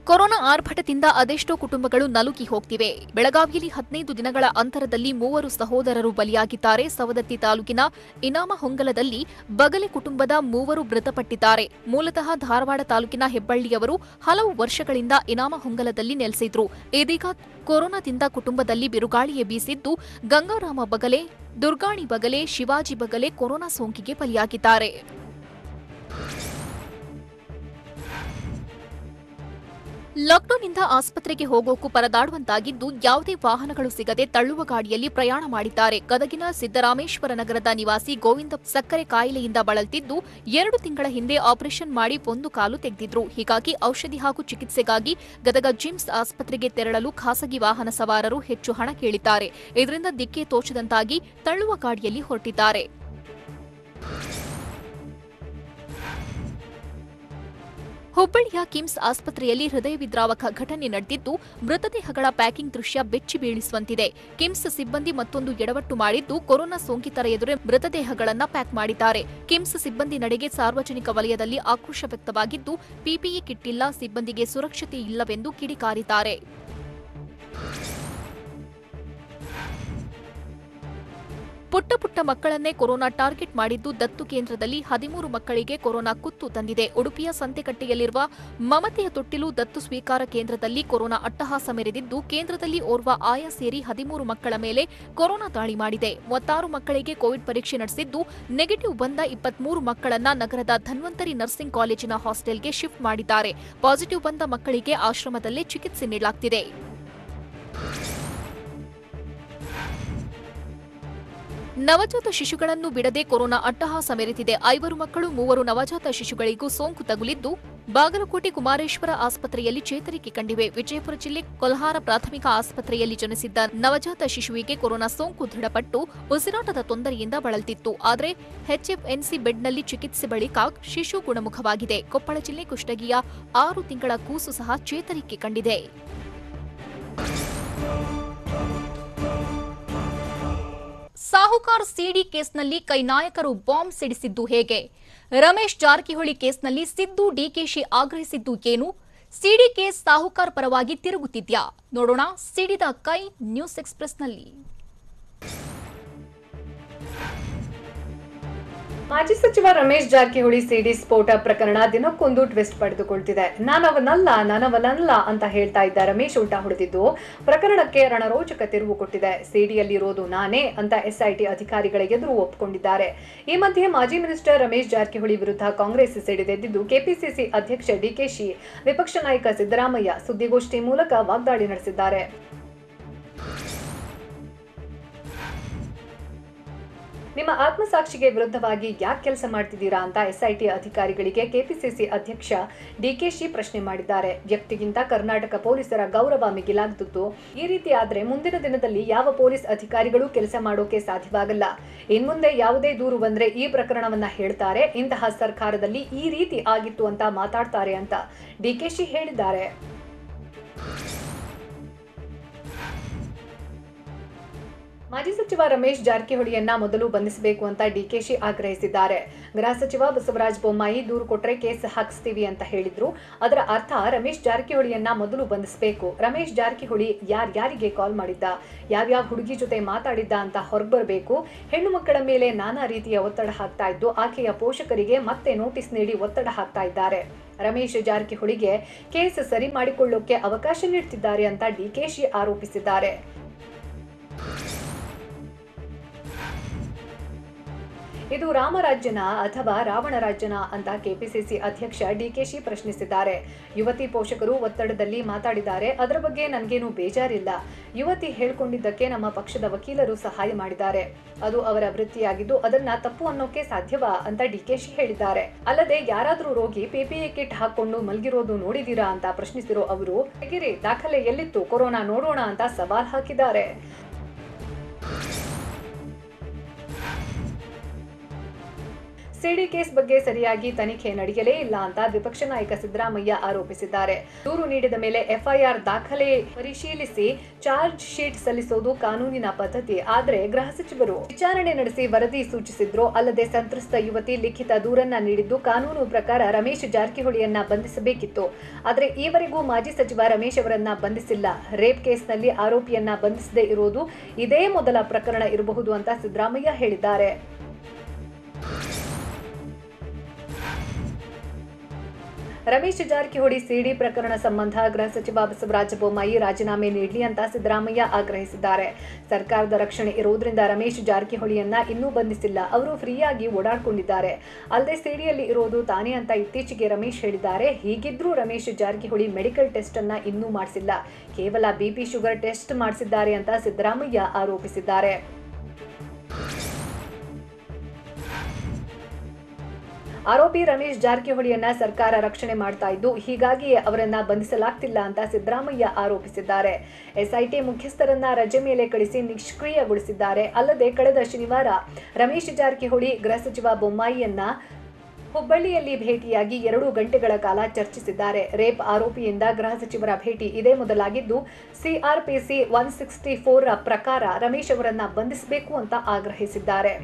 ಕೊರೋನಾ ಆರ್ಭಟದಿಂದ ಅದೆಷ್ಟೋ ಕುಟುಂಬಗಳು ನಲುಗಿ ಹೋಗ್ತಿವೆ. ಬೆಳಗಾವಿಯಲ್ಲಿ 15 ದಿನಗಳ ಅಂತರದಲ್ಲಿ 3 ಸಹೋದರರು ಬಲಿಯಾಗಿದ್ದಾರೆ. ಸವದತ್ತಿ ತಾಲೂಕಿನ ಇನಾಮಹೊಂಗಲದಲ್ಲಿ ಬಗಲೆ ಕುಟುಂಬದ 3 ಮೃತಪಟ್ಟಿದ್ದಾರೆ. ಮೂಲತಃ ಧಾರವಾಡ ತಾಲೂಕಿನ ಹೆಬ್ಬಳ್ಳಿಯವರು ಹಲವು ವರ್ಷಗಳಿಂದ ಇನಾಮಹೊಂಗಲದಲ್ಲಿ ನೆಲೆಸಿದ್ರು. ಇದೀಗ ಕೊರೋನಾದಿಂದ ಕುಟುಂಬದಲ್ಲಿ ಬಿರುಗಾಳಿಯೇ ಬೀಸಿದ್ದು, ಗಂಗಾರಾಮ ಬಗಲೆ, ದುರ್ಗಾಣಿ ಬಗಲೆ, ಶಿವಾಜಿ ಬಗಲೆ ಕೊರೋನಾ ಸೋಂಕಿಗೆ ಬಲಿಯಾಗಿದ್ದಾರೆ. ಲಾಕ್ಡೌನ್ನಿಂದ ಆಸ್ಪತ್ರೆಗೆ ಹೋಗೋಕು ಪರದಾಡುವಂತಾಗಿದ್ದು, ಯಾವುದೇ ವಾಹನಗಳು ಸಿಗದೆ ತಳ್ಳುವ ಗಾಡಿಯಲ್ಲಿ ಪ್ರಯಾಣ ಮಾಡಿದ್ದಾರೆ. ಗದಗಿನ ಸಿದ್ದರಾಮೇಶ್ವರ ನಗರದ ನಿವಾಸಿ ಗೋವಿಂದ ಸಕ್ಕರೆ ಕಾಯಿಲೆಯಿಂದ ಬಳಲ್ತಿದ್ದು, 2 ತಿಂಗಳ ಹಿಂದೆ ಆಪರೇಷನ್ ಮಾಡಿ 1 ಕಾಲು ತೆಗೆದಿದ್ರು. ಹೀಗಾಗಿ ಔಷಧಿ ಹಾಗೂ ಚಿಕಿತ್ಸೆಗಾಗಿ ಗದಗ ಜಿಮ್ಸ್ ಆಸ್ಪತ್ರೆಗೆ ತೆರಳಲು ಖಾಸಗಿ ವಾಹನ ಸವಾರರು ಹೆಚ್ಚು ಹಣ ಕೇಳಿದ್ದಾರೆ. ಇದರಿಂದ ದಿಕ್ಕೆ ತೋಚದಂತಾಗಿ ತಳ್ಳುವ ಗಾಡಿಯಲ್ಲಿ ಹೊರಟಿದ್ದಾರೆ. ಹುಬ್ಬಳ್ಳಿಯ ಕಿಮ್ಸ್ ಆಸ್ಪತ್ರೆಯಲ್ಲಿ ಹೃದಯ ವಿದ್ರಾವಕ ಘಟನೆ ನಡೆದಿದ್ದು, ಮೃತದೇಹಗಳ ಪ್ಯಾಕಿಂಗ್ ದೃಶ್ಯ ಬೆಚ್ಚಿ ಬೀಳಿಸುವಂತಿದೆ. ಕಿಮ್ಸ್ ಸಿಬ್ಬಂದಿ ಮತ್ತೊಂದು ಎಡವಟ್ಟು ಮಾಡಿದ್ದು, ಕೊರೋನಾ ಸೋಂಕಿತರ ಎದುರೇ ಮೃತದೇಹಗಳನ್ನು ಪ್ಯಾಕ್ ಮಾಡಿದ್ದಾರೆ. ಕಿಮ್ಸ್ ಸಿಬ್ಬಂದಿ ನಡೆಗೆ ಸಾರ್ವಜನಿಕ ವಲಯದಲ್ಲಿ ಆಕ್ರೋಶ ವ್ಯಕ್ತವಾಗಿದ್ದು, ಪಿಪಿಇ ಕಿಟ್ ಇಲ್ಲ, ಸಿಬ್ಬಂದಿಗೆ ಸುರಕ್ಷತೆ ಇಲ್ಲವೆಂದು ಕಿಡಿಕಾರಿದ್ದಾರೆ. ಪುಟ್ಟ ಮಕ್ಕಳನ್ನೇ ಕೊರೋನಾ ಟಾರ್ಗೆಟ್ ಮಾಡಿದ್ದು, ದತ್ತು ಕೇಂದ್ರದಲ್ಲಿ 13 ಮಕ್ಕಳಿಗೆ ಕೊರೋನಾ ಕುತ್ತು ತಂದಿದೆ. ಉಡುಪಿಯ ಸಂತೆಕಟ್ಟೆಯಲ್ಲಿರುವ ಮಮತೆಯ ತೊಟ್ಟಿಲು ದತ್ತು ಸ್ವೀಕಾರ ಕೇಂದ್ರದಲ್ಲಿ ಕೊರೋನಾ ಅಟ್ಟಹಾಸ ಮೆರೆದಿದ್ದು, ಕೇಂದ್ರದಲ್ಲಿ ಓರ್ವ ಆಯಾ ಸೇರಿ 13 ಮಕ್ಕಳ ಮೇಲೆ ಕೊರೋನಾ ದಾಳಿ ಮಾಡಿದೆ. 36 ಮಕ್ಕಳಿಗೆ ಕೋವಿಡ್ ಪರೀಕ್ಷೆ ನಡೆಸಿದ್ದು, ನೆಗೆಟಿವ್ ಬಂದ 23 ಮಕ್ಕಳನ್ನ ನಗರದ ಧನ್ವಂತರಿ ನರ್ಸಿಂಗ್ ಕಾಲೇಜಿನ ಹಾಸ್ಟೆಲ್ಗೆ ಶಿಫ್ಟ್ ಮಾಡಿದ್ದಾರೆ. ಪಾಸಿಟಿವ್ ಬಂದ ಮಕ್ಕಳಿಗೆ ಆಶ್ರಮದಲ್ಲೇ ಚಿಕಿತ್ಸೆ ನೀಡಲಾಗುತ್ತಿದೆ. ನವಜಾತ ಶಿಶುಗಳನ್ನು ಬಿಡದೆ ಕೊರೋನಾ ಅಟ್ಟಹಾಸ ಮೆರೆದಿದೆ. 5 ಮಕ್ಕಳು 3 ನವಜಾತ ಶಿಶುಗಳಿಗೂ ಸೋಂಕು ತಗುಲಿದ್ದು, ಬಾಗಲಕೋಟೆ ಕುಮಾರೇಶ್ವರ ಆಸ್ಪತ್ರೆಯಲ್ಲಿ ಚೇತರಿಕೆ ಕಂಡಿವೆ. ವಿಜಯಪುರ ಜಿಲ್ಲೆ ಕೊಲ್ಹಾರ ಪ್ರಾಥಮಿಕ ಆಸ್ಪತ್ರೆಯಲ್ಲಿ ಜನಿಸಿದ್ದ ನವಜಾತ ಶಿಶುವಿಗೆ ಕೊರೋನಾ ಸೋಂಕು ದೃಢಪಟ್ಟು ಉಸಿರಾಟದ ತೊಂದರೆಯಿಂದ ಬಳಲ್ತಿತ್ತು. ಆದರೆ ಎಚ್ಎಫ್ಎನ್ಸಿ ಬೆಡ್ನಲ್ಲಿ ಚಿಕಿತ್ಸೆ ಬಳಿಕ ಶಿಶು ಗುಣಮುಖವಾಗಿದೆ. ಕೊಪ್ಪಳ ಜಿಲ್ಲೆ ಕುಷ್ಟಗಿಯ 6 ತಿಂಗಳ ಕೂಸು ಸಹ ಚೇತರಿಕೆ ಕಂಡಿದೆ. ಸಾಹುಕಾರ್ ಸಿಡಿ ಕೇಸ್ನಲ್ಲಿ ಕೈ ನಾಯಕರು ಬಾಂಬ್ ಸಿಡಿಸಿದ್ದು ಹೇಗೆ? ರಮೇಶ್ ಜಾರಕಿಹೊಳಿ ಕೇಸ್ನಲ್ಲಿ ಸಿದ್ದು ಡಿಕೆಶಿ ಆಗ್ರಹಿಸಿದ್ದು ಏನು? ಸಿಡಿ ಕೇಸ್ ಸಾಹುಕಾರ್ ಪರವಾಗಿ ತಿರುಗುತ್ತಿದ್ಯಾ? ನೋಡೋಣ ಸಿಡಿದ ಕೈ ನ್ಯೂಸ್ ಎಕ್ಸ್‌ಪ್ರೆಸ್‌ನಲ್ಲಿ. ಮಾಜಿ ಸಚಿವ ರಮೇಶ್ ಜಾರಕಿಹೊಳಿ ಸಿಡಿ ಸ್ಫೋಟ ಪ್ರಕರಣ ದಿನಕ್ಕೊಂದು ಟ್ವಿಸ್ಟ್ ಪಡೆದುಕೊಳ್ತಿದೆ. ನಾನವನಲ್ಲ ಅಂತ ಹೇಳ್ತಾ ಇದ್ದ ರಮೇಶ್ ಉಲ್ಟಾ ಹೊಡೆದಿದ್ದು ಪ್ರಕರಣಕ್ಕೆ ರಣರೋಚಕ ತಿರುವು ಕೊಟ್ಟಿದೆ. ಸಿಡಿಯಲ್ಲಿರೋದು ನಾನೇ ಅಂತ ಎಸ್ಐಟಿ ಅಧಿಕಾರಿಗಳ ಎದುರು ಒಪ್ಪಿಕೊಂಡಿದ್ದಾರೆ. ಈ ಮಧ್ಯೆ ಮಾಜಿ ಮಿನಿಸ್ಟರ್ ರಮೇಶ್ ಜಾರಕಿಹೊಳಿ ವಿರುದ್ಧ ಕಾಂಗ್ರೆಸ್ ಸಿಡಿದೆದ್ದಿದ್ದು, ಕೆಪಿಸಿಸಿ ಅಧ್ಯಕ್ಷ ಡಿಕೆಶಿ, ವಿಪಕ್ಷ ನಾಯಕ ಸಿದ್ದರಾಮಯ್ಯ ಸುದ್ದಿಗೋಷ್ಠಿ ಮೂಲಕ ವಾಗ್ದಾಳಿ ನಡೆಸಿದ್ದಾರೆ. ನಿಮ್ಮ ಆತ್ಮಸಾಕ್ಷಿಗೆ ವಿರುದ್ಧವಾಗಿ ಯಾಕೆ ಕೆಲಸ ಮಾಡ್ತಿದ್ದೀರಾ ಅಂತ ಎಸ್ಐಟಿ ಅಧಿಕಾರಿಗಳಿಗೆ ಕೆಪಿಸಿಸಿ ಅಧ್ಯಕ್ಷ ಡಿಕೆಶಿ ಪ್ರಶ್ನೆ ಮಾಡಿದ್ದಾರೆ. ವ್ಯಕ್ತಿಗಿಂತ ಕರ್ನಾಟಕ ಪೊಲೀಸರ ಗೌರವ ಮಿಗಿಲಾಗ್ತಿತ್ತು. ಈ ರೀತಿ ಆದ್ರೆ ಮುಂದಿನ ದಿನದಲ್ಲಿ ಯಾವ ಪೊಲೀಸ್ ಅಧಿಕಾರಿಗಳು ಕೆಲಸ ಮಾಡೋಕೆ ಸಾಧ್ಯವಾಗಲ್ಲ. ಇನ್ಮುಂದೆ ಯಾವುದೇ ದೂರು ಬಂದ್ರೆ ಈ ಪ್ರಕರಣವನ್ನ ಹೇಳ್ತಾರೆ. ಇಂತಹ ಸರ್ಕಾರದಲ್ಲಿ ಈ ರೀತಿ ಆಗಿತ್ತು ಅಂತ ಮಾತಾಡ್ತಾರೆ ಅಂತ ಡಿಕೆಶಿ ಹೇಳಿದ್ದಾರೆ. ಮಾಜಿ ಸಚಿವ ರಮೇಶ್ ಜಾರಕಿಹೊಳಿಯನ್ನ ಮೊದಲು ಬಂಧಿಸಬೇಕು ಅಂತ ಡಿಕೆಶಿ ಆಗ್ರಹಿಸಿದ್ದಾರೆ. ಗೃಹ ಸಚಿವ ಬಸವರಾಜ ಬೊಮ್ಮಾಯಿ ದೂರು ಕೊಟ್ರೆ ಕೇಸ್ ಹಾಕಿಸ್ತೀವಿ ಅಂತ ಹೇಳಿದ್ರು. ಅದರ ಅರ್ಥ ರಮೇಶ್ ಜಾರಕಿಹೊಳಿಯನ್ನ ಮೊದಲು ಬಂಧಿಸಬೇಕು. ರಮೇಶ್ ಜಾರಕಿಹೊಳಿ ಯಾರ್ಯಾರಿಗೆ ಕಾಲ್ ಮಾಡಿದ್ದ, ಯಾವ್ಯಾವ ಹುಡುಗಿ ಜೊತೆ ಮಾತಾಡಿದ್ದ ಅಂತ ಹೊರಬರಬೇಕು. ಹೆಣ್ಣು ಮಕ್ಕಳ ಮೇಲೆ ನಾನಾ ರೀತಿಯ ಒತ್ತಡ ಹಾಕ್ತಾ ಇದ್ದು, ಆಕೆಯ ಪೋಷಕರಿಗೆ ಮತ್ತೆ ನೋಟಿಸ್ ನೀಡಿ ಒತ್ತಡ ಹಾಕ್ತಾ ಇದ್ದಾರೆ. ರಮೇಶ್ ಜಾರಕಿಹೊಳಿಗೆ ಕೇಸ್ ಸರಿ ಮಾಡಿಕೊಳ್ಳೋಕೆ ಅವಕಾಶ ನೀಡುತ್ತಿದ್ದಾರೆ ಅಂತ ಡಿಕೆಶಿ ಆರೋಪಿಸಿದ್ದಾರೆ. ಇದು ರಾಮರಾಜ್ಯನ ಅಥವಾ ರಾವಣ ರಾಜ್ಯನ ಅಂತ ಕೆಪಿಸಿಸಿ ಅಧ್ಯಕ್ಷ ಡಿಕೆಶಿ ಪ್ರಶ್ನಿಸಿದ್ದಾರೆ. ಯುವತಿ ಪೋಷಕರು ಒತ್ತಡದಲ್ಲಿ ಮಾತಾಡಿದ್ದಾರೆ. ಅದರ ಬಗ್ಗೆ ನನಗೇನು ಬೇಜಾರಿಲ್ಲ. ಯುವತಿ ಹೇಳ್ಕೊಂಡಿದ್ದಕ್ಕೆ ನಮ್ಮ ಪಕ್ಷದ ವಕೀಲರು ಸಹಾಯ ಮಾಡಿದ್ದಾರೆ. ಅದು ಅವರ ವೃತ್ತಿಯಾಗಿದ್ದು ಅದನ್ನ ತಪ್ಪು ಅನ್ನೋಕೆ ಸಾಧ್ಯವಾ ಅಂತ ಡಿಕೆಶಿ ಹೇಳಿದ್ದಾರೆ. ಅಲ್ಲದೆ ಯಾರಾದ್ರೂ ರೋಗಿ ಪಿಪಿಇ ಕಿಟ್ ಹಾಕೊಂಡು ಮಲಗಿರೋದು ನೋಡಿದೀರಾ ಅಂತ ಪ್ರಶ್ನಿಸಿರೋ ಅವರು ಹೇಗಿರಿ ದಾಖಲೆ ಎಲ್ಲಿತ್ತು ಕೊರೋನಾ ನೋಡೋಣ ಅಂತ ಸವಾಲ್ ಹಾಕಿದ್ದಾರೆ. ಸಿಡಿ ಕೇಸ್ ಬಗ್ಗೆ ಸರಿಯಾಗಿ ತನಿಖೆ ನಡೆಯಲೇ ಇಲ್ಲ ಅಂತ ವಿಪಕ್ಷ ನಾಯಕ ಸಿದ್ದರಾಮಯ್ಯ ಆರೋಪಿಸಿದ್ದಾರೆ. ದೂರು ನೀಡಿದ ಮೇಲೆ ಎಫ್ಐಆರ್ ದಾಖಲೆ ಪರಿಶೀಲಿಸಿ ಚಾರ್ಜ್ ಶೀಟ್ ಸಲ್ಲಿಸೋದು ಕಾನೂನಿನ ಪದ್ಧತಿ. ಆದರೆ ಗೃಹ ಸಚಿವರು ವಿಚಾರಣೆ ನಡೆಸಿ ವರದಿ ಸೂಚಿಸಿದ್ರು. ಅಲ್ಲದೆ ಸಂತ್ರಸ್ತ ಯುವತಿ ಲಿಖಿತ ದೂರನ್ನ ನೀಡಿದ್ದು ಕಾನೂನು ಪ್ರಕಾರ ರಮೇಶ್ ಜಾರಕಿಹೊಳಿಯನ್ನ ಬಂಧಿಸಬೇಕಿತ್ತು. ಆದರೆ ಈವರೆಗೂ ಮಾಜಿ ಸಚಿವ ರಮೇಶ್ ಅವರನ್ನ ಬಂಧಿಸಿಲ್ಲ. ರೇಪ್ ಕೇಸ್ನಲ್ಲಿ ಆರೋಪಿಯನ್ನ ಬಂಧಿಸದೇ ಇರೋದು ಇದೇ ಮೊದಲ ಪ್ರಕರಣ ಇರಬಹುದು ಅಂತ ಸಿದ್ದರಾಮಯ್ಯ ಹೇಳಿದ್ದಾರೆ. ರಮೇಶ್ ಜಾರಕಿಹೊಳಿ ಸಿಡಿ ಪ್ರಕರಣ ಸಂಬಂಧ ಗೃಹ ಸಚಿವ ಬಸವರಾಜ ಬೊಮ್ಮಾಯಿ ರಾಜೀನಾಮೆ ನೀಡಲಿ ಅಂತ ಸಿದ್ದರಾಮಯ್ಯ ಆಗ್ರಹಿಸಿದ್ದಾರೆ. ಸರ್ಕಾರದ ರಕ್ಷಣೆ ಇರುವುದರಿಂದ ರಮೇಶ್ ಜಾರಕಿಹೊಳಿಯನ್ನ ಇನ್ನೂ ಬಂಧಿಸಿಲ್ಲ. ಅವರು ಫ್ರೀಯಾಗಿ ಓಡಾಡಿಕೊಂಡಿದ್ದಾರೆ. ಅಲ್ಲದೆ ಸಿಡಿಯಲ್ಲಿ ಇರೋದು ತಾನೇ ಅಂತ ಇತ್ತೀಚೆಗೆ ರಮೇಶ್ ಹೇಳಿದ್ದಾರೆ. ಹೀಗಿದ್ರೂ ರಮೇಶ್ ಜಾರಕಿಹೊಳಿ ಮೆಡಿಕಲ್ ಟೆಸ್ಟ್ ಅನ್ನ ಇನ್ನೂ ಮಾಡಿಸಿಲ್ಲ. ಕೇವಲ ಬಿಪಿ ಶುಗರ್ ಟೆಸ್ಟ್ ಮಾಡಿಸಿದ್ದಾರೆ ಅಂತ ಸಿದ್ದರಾಮಯ್ಯ ಆರೋಪಿಸಿದ್ದಾರೆ. ಆರೋಪಿ ರಮೇಶ್ ಜಾರಕಿಹೊಳಿಯನ್ನ ಸರ್ಕಾರ ರಕ್ಷಣೆ ಮಾಡ್ತಾ ಇದ್ದು ಹೀಗಾಗಿಯೇ ಅವರನ್ನ ಬಂಧಿಸಲಾಗ್ತಿಲ್ಲ ಅಂತ ಸಿದ್ದರಾಮಯ್ಯ ಆರೋಪಿಸಿದ್ದಾರೆ. ಎಸ್ಐಟಿ ಮುಖ್ಯಸ್ಥರನ್ನ ರಜೆ ಮೇಲೆ ಕಳಿಸಿ ನಿಷ್ಕ್ರಿಯಗೊಳಿಸಿದ್ದಾರೆ. ಅಲ್ಲದೆ ಕಳೆದ ಶನಿವಾರ ರಮೇಶ್ ಜಾರಕಿಹೊಳಿ ಗೃಹ ಸಚಿವ ಬೊಮ್ಮಾಯಿಯನ್ನ ಹುಬ್ಬಳ್ಳಿಯಲ್ಲಿ ಭೇಟಿಯಾಗಿ 2 ಗಂಟೆಗಳ ಕಾಲ ಚರ್ಚಿಸಿದ್ದಾರೆ. ರೇಪ್ ಆರೋಪಿಯಿಂದ ಗೃಹ ಸಚಿವರ ಭೇಟಿ ಇದೇ ಮೊದಲಾಗಿದ್ದು ಸಿಆರ್ಪಿಸಿ 164 ಪ್ರಕಾರ ರಮೇಶ್ ಅವರನ್ನ ಬಂಧಿಸಬೇಕು ಅಂತ ಆಗ್ರಹಿಸಿದ್ದಾರೆ.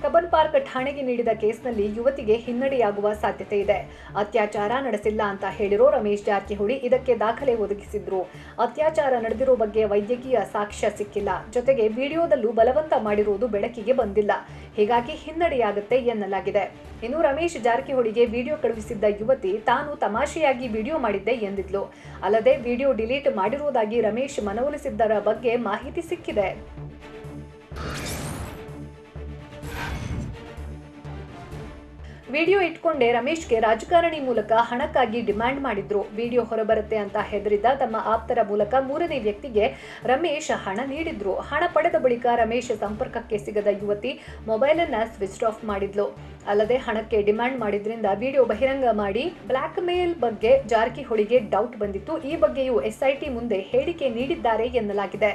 ಕಬ್ಬನ್ ಪಾರ್ಕ್ ಠಾಣೆಗೆ ನೀಡಿದ ಕೇಸ್ನಲ್ಲಿ ಯುವತಿಗೆ ಹಿನ್ನಡೆಯಾಗುವ ಸಾಧ್ಯತೆ ಇದೆ. ಅತ್ಯಾಚಾರ ನಡೆಸಿಲ್ಲ ಅಂತ ಹೇಳಿರೋ ರಮೇಶ್ ಜಾರಕಿಹೊಳಿ ಇದಕ್ಕೆ ದಾಖಲೆ ಒದಗಿಸಿದ್ರು. ಅತ್ಯಾಚಾರ ನಡೆದಿರೋ ಬಗ್ಗೆ ವೈದ್ಯಕೀಯ ಸಾಕ್ಷ್ಯ ಸಿಕ್ಕಿಲ್ಲ. ಜೊತೆಗೆ ವಿಡಿಯೋದಲ್ಲೂ ಬಲವಂತ ಮಾಡಿರುವುದು ಬೆಳಕಿಗೆ ಬಂದಿಲ್ಲ. ಹೀಗಾಗಿ ಹಿನ್ನಡೆಯಾಗುತ್ತೆ ಎನ್ನಲಾಗಿದೆ. ಇನ್ನು ರಮೇಶ್ ಜಾರಕಿಹೊಳಿಗೆ ವಿಡಿಯೋ ಕಳುಹಿಸಿದ್ದ ಯುವತಿ ತಾನು ತಮಾಷೆಯಾಗಿ ವಿಡಿಯೋ ಮಾಡಿದ್ದೆ ಎಂದಿದ್ಲು. ಅಲ್ಲದೆ ವಿಡಿಯೋ ಡಿಲೀಟ್ ಮಾಡಿರುವುದಾಗಿ ರಮೇಶ್ ಮನವೊಲಿಸಿದ್ದರ ಬಗ್ಗೆ ಮಾಹಿತಿ ಸಿಕ್ಕಿದೆ. ವಿಡಿಯೋ ಇಟ್ಕೊಂಡೇ ರಮೇಶ್ಗೆ ರಾಜಕಾರಣಿ ಮೂಲಕ ಹಣಕ್ಕಾಗಿ ಡಿಮ್ಯಾಂಡ್ ಮಾಡಿದ್ರು. ವಿಡಿಯೋ ಹೊರಬರುತ್ತೆ ಅಂತ ಹೆದರಿದ್ದ ತಮ್ಮ ಆಪ್ತರ ಮೂಲಕ 3ನೇ ವ್ಯಕ್ತಿಗೆ ರಮೇಶ್ ಹಣ ನೀಡಿದ್ರು. ಹಣ ಪಡೆದ ಬಳಿಕ ರಮೇಶ್ ಸಂಪರ್ಕಕ್ಕೆ ಸಿಗದ ಯುವತಿ ಮೊಬೈಲ್ ಅನ್ನ ಸ್ವಿಚ್ ಆಫ್ ಮಾಡಿದ್ಲು. ಅಲ್ಲದೆ ಹಣಕ್ಕೆ ಡಿಮ್ಯಾಂಡ್ ಮಾಡಿದ್ರಿಂದ ವಿಡಿಯೋ ಬಹಿರಂಗ ಮಾಡಿ ಬ್ಲಾಕ್ ಮೇಲ್ ಬಗ್ಗೆ ಜಾರಕಿಹೊಳಿಗೆ ಡೌಟ್ ಬಂದಿತ್ತು. ಈ ಬಗ್ಗೆಯೂ ಎಸ್ಐಟಿ ಮುಂದೆ ಹೇಳಿಕೆ ನೀಡಿದ್ದಾರೆ ಎನ್ನಲಾಗಿದೆ.